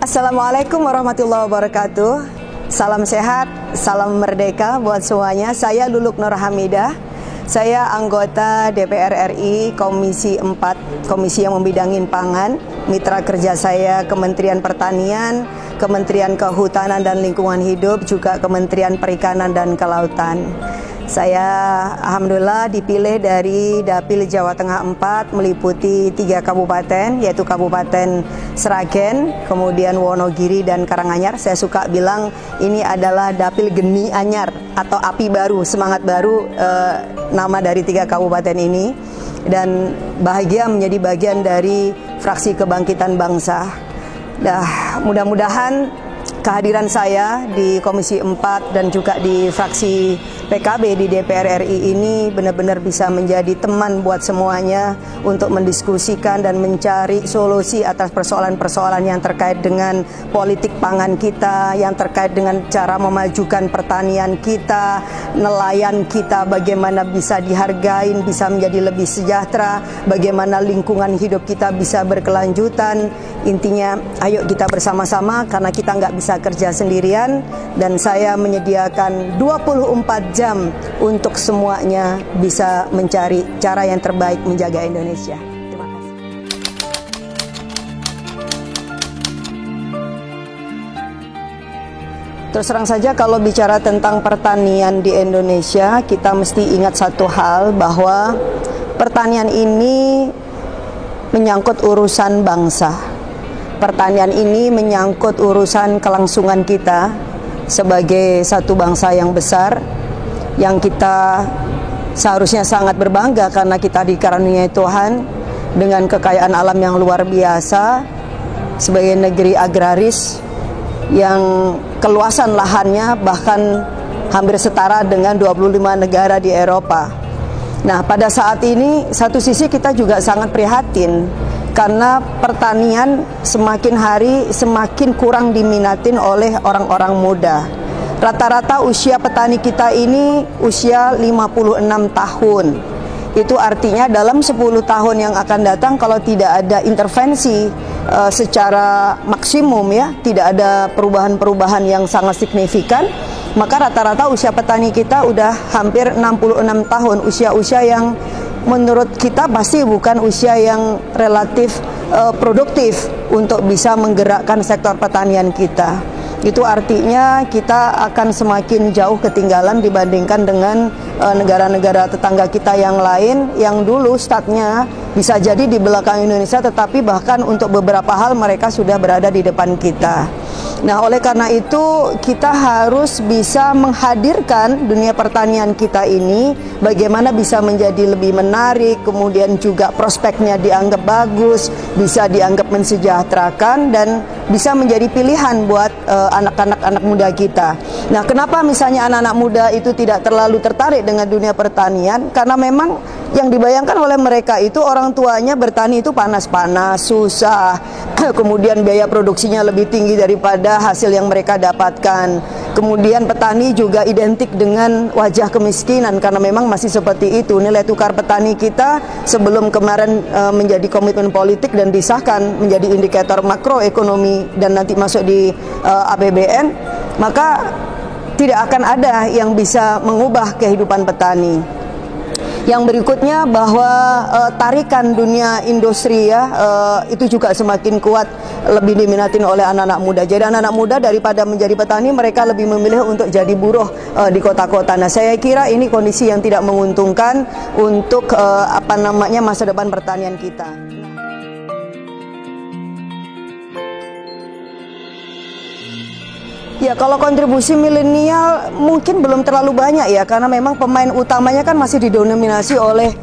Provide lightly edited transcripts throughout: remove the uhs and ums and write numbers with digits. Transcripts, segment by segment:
Assalamualaikum warahmatullahi wabarakatuh. Salam sehat, salam merdeka buat semuanya. Saya Luluk Nur Hamidah. Saya anggota DPR RI Komisi 4, komisi yang membidangin pangan. Mitra kerja saya Kementerian Pertanian, Kementerian Kehutanan dan Lingkungan Hidup, juga Kementerian Perikanan dan Kelautan. Saya alhamdulillah dipilih dari Dapil Jawa Tengah 4 meliputi 3 kabupaten, yaitu Kabupaten Sragen, kemudian Wonogiri dan Karanganyar. Saya suka bilang ini adalah Dapil Geni Anyar atau api baru, semangat baru, nama dari 3 kabupaten ini, dan bahagia menjadi bagian dari fraksi Kebangkitan Bangsa. Mudah-mudahan kehadiran saya di Komisi 4 dan juga di fraksi PKB di DPR RI ini benar-benar bisa menjadi teman buat semuanya untuk mendiskusikan dan mencari solusi atas persoalan-persoalan yang terkait dengan politik pangan kita, yang terkait dengan cara memajukan pertanian kita, nelayan kita bagaimana bisa dihargain, bisa menjadi lebih sejahtera, bagaimana lingkungan hidup kita bisa berkelanjutan. Intinya ayo kita bersama-sama karena kita nggak bisa kerja sendirian, dan saya menyediakan 24 jam untuk semuanya bisa mencari cara yang terbaik menjaga Indonesia. Terima kasih. Terus terang saja kalau bicara tentang pertanian di Indonesia, kita mesti ingat satu hal, bahwa pertanian ini menyangkut urusan bangsa. Pertanian ini menyangkut urusan kelangsungan kita sebagai satu bangsa yang besar, yang kita seharusnya sangat berbangga karena kita dikaruniai Tuhan dengan kekayaan alam yang luar biasa, sebagai negeri agraris yang keluasan lahannya bahkan hampir setara dengan 25 negara di Eropa. Nah, pada saat ini satu sisi kita juga sangat prihatin karena pertanian semakin hari semakin kurang diminatin oleh orang-orang muda. Rata-rata usia petani kita ini usia 56 tahun. Itu artinya dalam 10 tahun yang akan datang, kalau tidak ada intervensi secara maksimum, ya, tidak ada perubahan-perubahan yang sangat signifikan, maka rata-rata usia petani kita udah hampir 66 tahun. Usia-usia yang menurut kita pasti bukan usia yang relatif produktif untuk bisa menggerakkan sektor pertanian kita. Itu artinya kita akan semakin jauh ketinggalan dibandingkan dengan negara-negara tetangga kita yang lain, yang dulu startnya bisa jadi di belakang Indonesia, tetapi bahkan untuk beberapa hal mereka sudah berada di depan kita. Nah, oleh karena itu kita harus bisa menghadirkan dunia pertanian kita ini bagaimana bisa menjadi lebih menarik, kemudian juga prospeknya dianggap bagus, bisa dianggap mensejahterakan, dan bisa menjadi pilihan buat anak muda kita. Nah, kenapa misalnya anak-anak muda itu tidak terlalu tertarik dengan dunia pertanian? Karena memang yang dibayangkan oleh mereka itu orang tuanya bertani itu panas-panas, susah, kemudian biaya produksinya lebih tinggi daripada hasil yang mereka dapatkan. Kemudian petani juga identik dengan wajah kemiskinan karena memang masih seperti itu. Nilai tukar petani kita sebelum kemarin menjadi komitmen politik dan disahkan menjadi indikator makroekonomi dan nanti masuk di APBN, maka tidak akan ada yang bisa mengubah kehidupan petani. Yang berikutnya bahwa tarikan dunia industri, ya, itu juga semakin kuat, lebih diminatin oleh anak-anak muda. Jadi anak-anak muda daripada menjadi petani, mereka lebih memilih untuk jadi buruh di kota-kota. Nah, saya kira ini kondisi yang tidak menguntungkan untuk masa depan pertanian kita. Ya, kalau kontribusi milenial mungkin belum terlalu banyak, ya, karena memang pemain utamanya kan masih didominasi oleh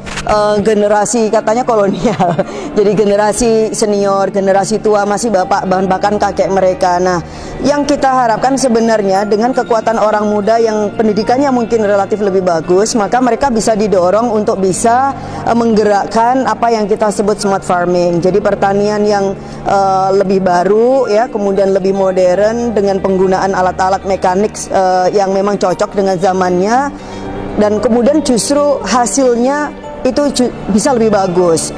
generasi katanya kolonial. Jadi generasi senior, generasi tua masih bahkan kakek mereka. Nah, yang kita harapkan sebenarnya dengan kekuatan orang muda yang pendidikannya mungkin relatif lebih bagus, maka mereka bisa didorong untuk bisa menggerakkan apa yang kita sebut smart farming. Jadi pertanian yang lebih baru, ya, kemudian lebih modern dengan penggunaan alat-alat mekanik yang memang cocok dengan zamannya, dan kemudian justru hasilnya itu bisa lebih bagus.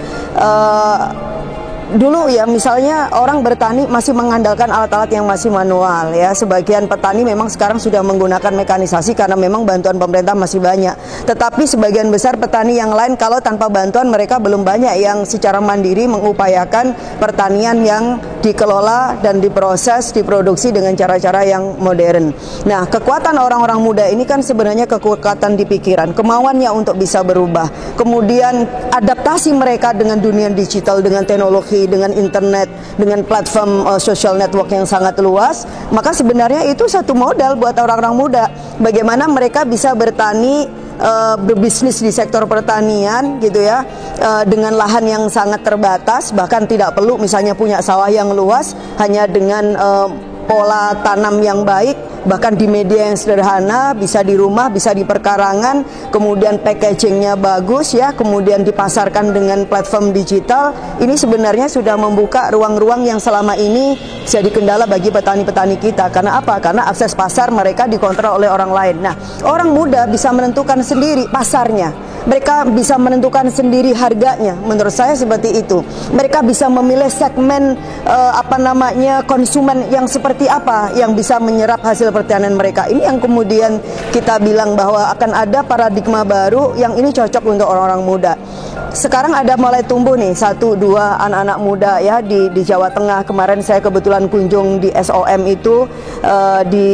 dulu ya misalnya orang bertani masih mengandalkan alat-alat yang masih manual ya. Sebagian petani memang sekarang sudah menggunakan mekanisasi karena memang bantuan pemerintah masih banyak. Tetapi sebagian besar petani yang lain kalau tanpa bantuan mereka belum banyak yang secara mandiri mengupayakan pertanian yang dikelola dan diproses, diproduksi dengan cara-cara yang modern. Nah, kekuatan orang-orang muda ini kan sebenarnya kekuatan di pikiran, kemauannya untuk bisa berubah. Kemudian adaptasi mereka dengan dunia digital, dengan teknologi, dengan internet, dengan platform social network yang sangat luas. Maka sebenarnya itu satu modal buat orang-orang muda. Bagaimana mereka bisa bertani, berbisnis di sektor pertanian gitu ya, dengan lahan yang sangat terbatas, bahkan tidak perlu misalnya punya sawah yang luas, hanya dengan pola tanam yang baik, bahkan di media yang sederhana, bisa di rumah, bisa di perkarangan, kemudian packagingnya bagus ya, kemudian dipasarkan dengan platform digital. Ini sebenarnya sudah membuka ruang-ruang yang selama ini jadi kendala bagi petani-petani kita. Karena apa? Karena akses pasar mereka dikontrol oleh orang lain. Nah, orang muda bisa menentukan sendiri pasarnya. Mereka bisa menentukan sendiri harganya. Menurut saya seperti itu. Mereka bisa memilih segmen konsumen yang seperti apa yang bisa menyerap hasil pertanian mereka. Ini yang kemudian kita bilang bahwa akan ada paradigma baru yang ini cocok untuk orang-orang muda. Sekarang ada mulai tumbuh nih 1-2 anak-anak muda ya di Jawa Tengah. Kemarin saya kebetulan kunjung di SOM itu di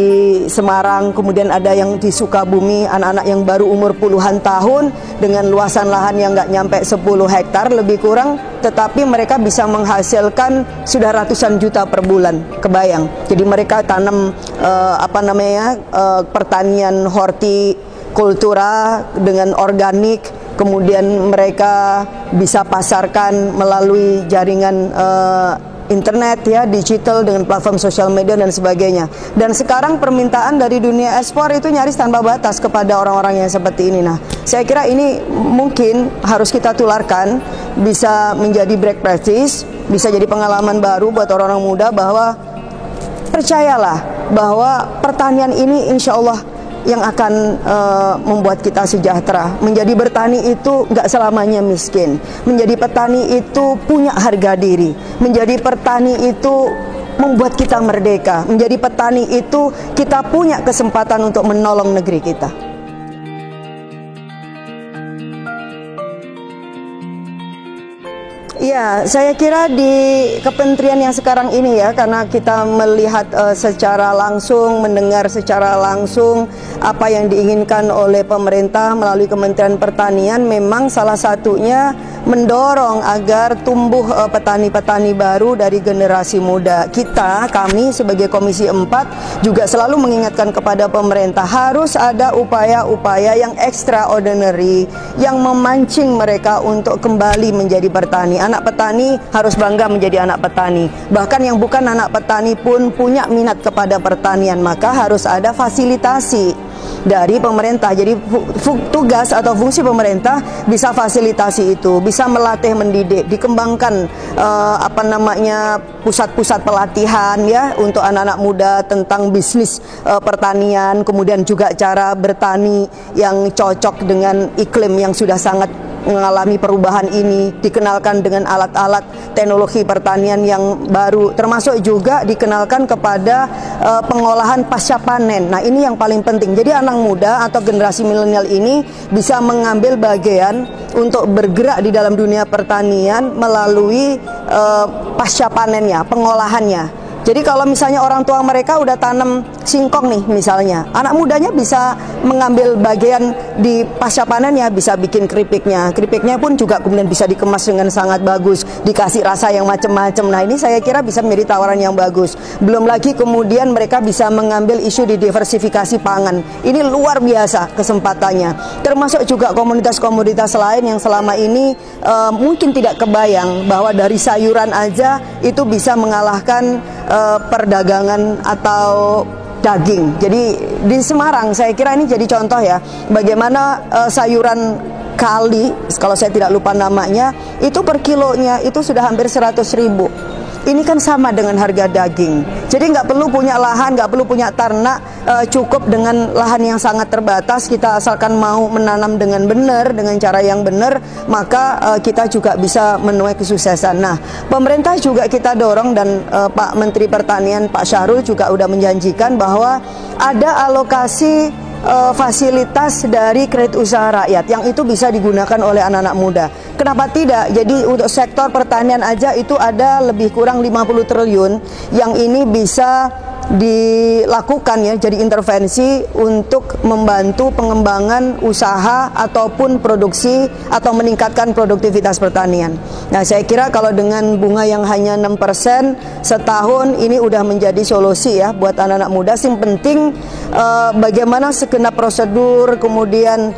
Semarang, kemudian ada yang di Sukabumi, anak-anak yang baru umur puluhan tahun dengan luasan lahan yang nggak nyampe 10 hektar lebih kurang, tetapi mereka bisa menghasilkan sudah ratusan juta per bulan. Kebayang. Jadi mereka tanam pertanian hortikultura dengan organik, kemudian mereka bisa pasarkan melalui jaringan internet ya, digital dengan platform sosial media dan sebagainya. Dan sekarang permintaan dari dunia ekspor itu nyaris tanpa batas kepada orang-orang yang seperti ini. Nah, saya kira ini mungkin harus kita tularkan, bisa menjadi break practice, bisa jadi pengalaman baru buat orang-orang muda bahwa percayalah bahwa pertanian ini insya Allah yang akan membuat kita sejahtera. Menjadi bertani itu nggak selamanya miskin. Menjadi petani itu punya harga diri. Menjadi petani itu membuat kita merdeka. Menjadi petani itu kita punya kesempatan untuk menolong negeri kita. Ya, saya kira di kementerian yang sekarang ini ya, karena kita melihat secara langsung, mendengar secara langsung apa yang diinginkan oleh pemerintah melalui Kementerian Pertanian, memang salah satunya mendorong agar tumbuh petani-petani baru dari generasi muda. Kami sebagai Komisi 4 juga selalu mengingatkan kepada pemerintah harus ada upaya-upaya yang extraordinary yang memancing mereka untuk kembali menjadi petani. Anak petani harus bangga menjadi anak petani. Bahkan yang bukan anak petani pun punya minat kepada pertanian, maka harus ada fasilitasi dari pemerintah. Jadi tugas atau fungsi pemerintah bisa fasilitasi itu, bisa melatih mendidik, dikembangkan pusat-pusat pelatihan ya untuk anak-anak muda tentang bisnis pertanian, kemudian juga cara bertani yang cocok dengan iklim yang sudah sangat mengalami perubahan ini, dikenalkan dengan alat-alat teknologi pertanian yang baru, termasuk juga dikenalkan kepada pengolahan pasca panen. Nah, ini yang paling penting. Jadi anak muda atau generasi milenial ini bisa mengambil bagian untuk bergerak di dalam dunia pertanian melalui pasca panennya, pengolahannya. Jadi kalau misalnya orang tua mereka udah tanam singkong nih misalnya, anak mudanya bisa mengambil bagian di pasca panennya, bisa bikin keripiknya. Keripiknya pun juga kemudian bisa dikemas dengan sangat bagus, dikasih rasa yang macam-macam. Nah, ini saya kira bisa menjadi tawaran yang bagus. Belum lagi kemudian mereka bisa mengambil isu di diversifikasi pangan. Ini luar biasa kesempatannya. Termasuk juga komunitas-komunitas lain yang selama ini mungkin tidak kebayang bahwa dari sayuran aja itu bisa mengalahkan perdagangan atau daging. Jadi di Semarang saya kira ini jadi contoh ya, bagaimana sayuran kali, kalau saya tidak lupa namanya, itu per kilonya itu sudah hampir 100.000. Ini kan sama dengan harga daging. Jadi nggak perlu punya lahan, nggak perlu punya ternak, cukup dengan lahan yang sangat terbatas. Kita asalkan mau menanam dengan benar, dengan cara yang benar, maka kita juga bisa menuai kesuksesan. Nah, pemerintah juga kita dorong, dan Pak Menteri Pertanian Pak Syahrul juga udah menjanjikan bahwa ada alokasi fasilitas dari kredit usaha rakyat yang itu bisa digunakan oleh anak-anak muda. Kenapa tidak? Jadi untuk sektor pertanian aja itu ada lebih kurang 50 triliun yang ini bisa dilakukan ya, jadi intervensi untuk membantu pengembangan usaha ataupun produksi atau meningkatkan produktivitas pertanian. Nah, saya kira kalau dengan bunga yang hanya 6% setahun ini udah menjadi solusi ya buat anak-anak muda. Yang penting bagaimana segenap prosedur, kemudian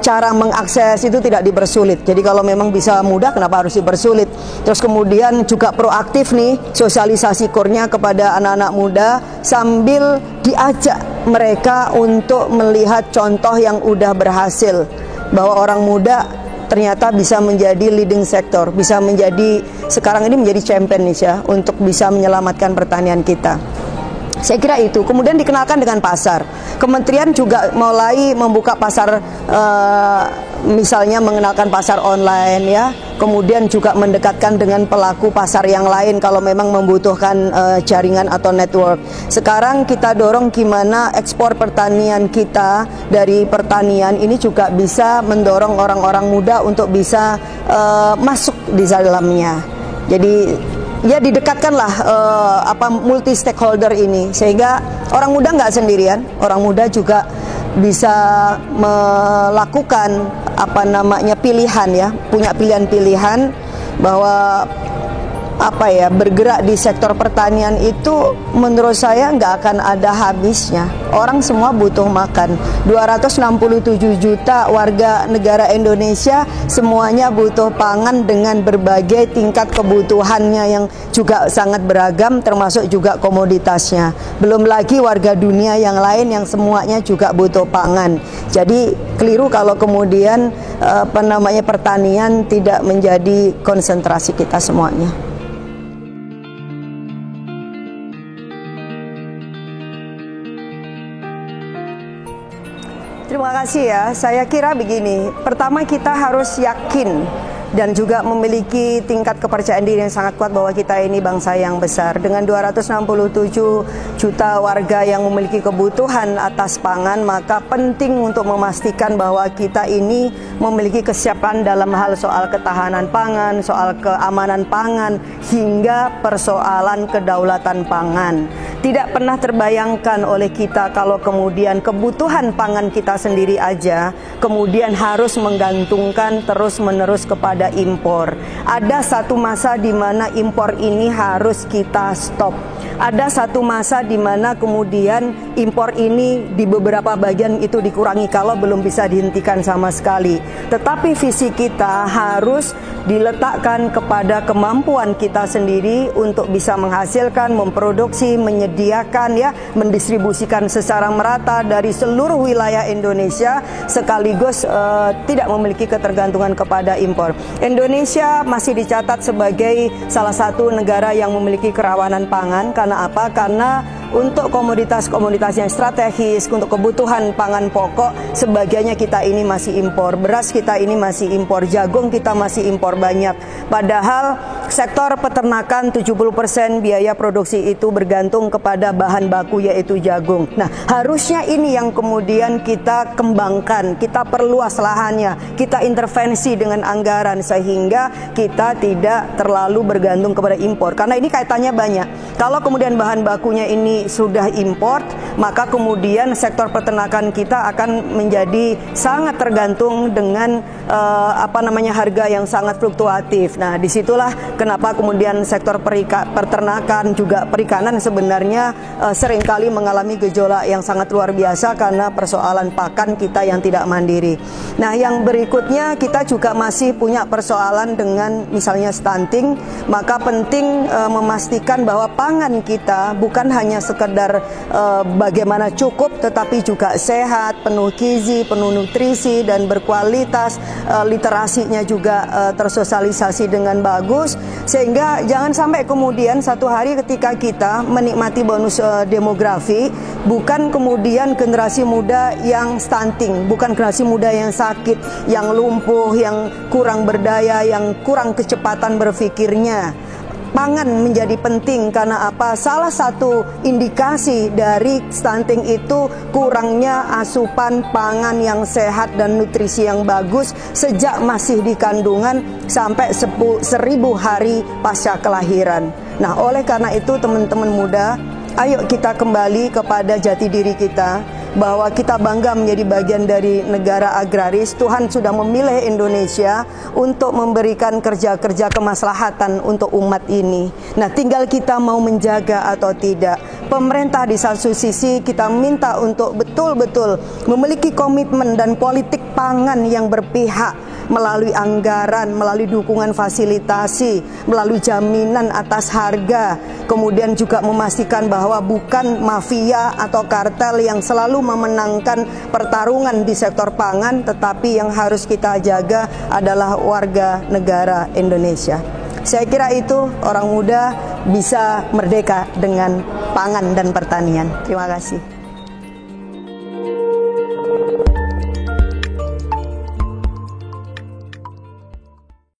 cara mengakses itu tidak dipersulit. Jadi kalau memang bisa mudah, kenapa harus dipersulit? Terus kemudian juga proaktif nih, sosialisasi kurnya kepada anak-anak muda sambil diajak mereka untuk melihat contoh yang udah berhasil, bahwa orang muda ternyata bisa menjadi leading sektor, bisa menjadi sekarang ini menjadi champion nih ya untuk bisa menyelamatkan pertanian kita. Saya kira itu. Kemudian dikenalkan dengan pasar. Kementerian juga mulai membuka pasar, misalnya mengenalkan pasar online ya. Kemudian juga mendekatkan dengan pelaku pasar yang lain kalau memang membutuhkan jaringan atau network. Sekarang kita dorong gimana ekspor pertanian kita dari pertanian ini juga bisa mendorong orang-orang muda untuk bisa masuk di dalamnya. Jadi ya didekatkanlah multi stakeholder ini sehingga orang muda nggak sendirian, orang muda juga bisa melakukan pilihan ya, punya pilihan-pilihan bahwa bergerak di sektor pertanian itu menurut saya nggak akan ada habisnya. Orang semua butuh makan. 267 juta warga negara Indonesia semuanya butuh pangan dengan berbagai tingkat kebutuhannya yang juga sangat beragam, termasuk juga komoditasnya. Belum lagi warga dunia yang lain yang semuanya juga butuh pangan. Jadi keliru kalau kemudian pertanian tidak menjadi konsentrasi kita semuanya. Terima kasih ya. Saya kira begini, pertama kita harus yakin dan juga memiliki tingkat kepercayaan diri yang sangat kuat bahwa kita ini bangsa yang besar. Dengan 267 juta warga yang memiliki kebutuhan atas pangan, maka penting untuk memastikan bahwa kita ini memiliki kesiapan dalam hal soal ketahanan pangan, soal keamanan pangan, hingga persoalan kedaulatan pangan. Tidak pernah terbayangkan oleh kita kalau kemudian kebutuhan pangan kita sendiri aja kemudian harus menggantungkan terus-menerus kepada impor. Ada satu masa di mana impor ini harus kita stop. Ada satu masa di mana kemudian impor ini di beberapa bagian itu dikurangi kalau belum bisa dihentikan sama sekali. Tetapi visi kita harus diletakkan kepada kemampuan kita sendiri untuk bisa menghasilkan, memproduksi, menyediakan ya, mendistribusikan secara merata dari seluruh wilayah Indonesia sekaligus tidak memiliki ketergantungan kepada impor. Indonesia masih dicatat sebagai salah satu negara yang memiliki kerawanan pangan. Karena apa? Karena untuk komoditas-komoditas yang strategis, untuk kebutuhan pangan pokok, sebagainya kita ini masih impor. Beras kita ini masih impor, jagung kita masih impor banyak. Padahal sektor peternakan 70% biaya produksi itu bergantung kepada bahan baku yaitu jagung. Nah, harusnya ini yang kemudian kita kembangkan, kita perluas lahannya, kita intervensi dengan anggaran sehingga kita tidak terlalu bergantung kepada impor. Karena ini kaitannya banyak. Kalau kemudian bahan bakunya ini sudah import, maka kemudian sektor peternakan kita akan menjadi sangat tergantung dengan harga yang sangat fluktuatif. Nah, disitulah kenapa kemudian sektor peternakan juga perikanan sebenarnya seringkali mengalami gejolak yang sangat luar biasa karena persoalan pakan kita yang tidak mandiri. Nah, yang berikutnya kita juga masih punya persoalan dengan misalnya stunting, maka penting memastikan bahwa pangan kita bukan hanya sekedar bagaimana cukup, tetapi juga sehat, penuh gizi, penuh nutrisi dan berkualitas, literasinya juga tersosialisasi dengan bagus, Sehingga jangan sampai kemudian satu hari ketika kita menikmati bonus demografi, bukan kemudian generasi muda yang stunting, bukan generasi muda yang sakit, yang lumpuh, yang kurang berdaya, yang kurang kecepatan berpikirnya. Pangan menjadi penting karena apa? Salah satu indikasi dari stunting itu kurangnya asupan pangan yang sehat dan nutrisi yang bagus sejak masih di kandungan sampai 1000 hari pasca kelahiran. Nah, oleh karena itu teman-teman muda, ayo kita kembali kepada jati diri kita, bahwa kita bangga menjadi bagian dari negara agraris. Tuhan sudah memilih Indonesia untuk memberikan kerja-kerja kemaslahatan untuk umat ini. Nah, tinggal kita mau menjaga atau tidak. Pemerintah di satu sisi kita minta untuk betul-betul memiliki komitmen dan politik pangan yang berpihak, melalui anggaran, melalui dukungan fasilitasi, melalui jaminan atas harga, kemudian juga memastikan bahwa bukan mafia atau kartel yang selalu memenangkan pertarungan di sektor pangan, tetapi yang harus kita jaga adalah warga negara Indonesia. Saya kira itu orang muda bisa merdeka dengan pangan dan pertanian. Terima kasih.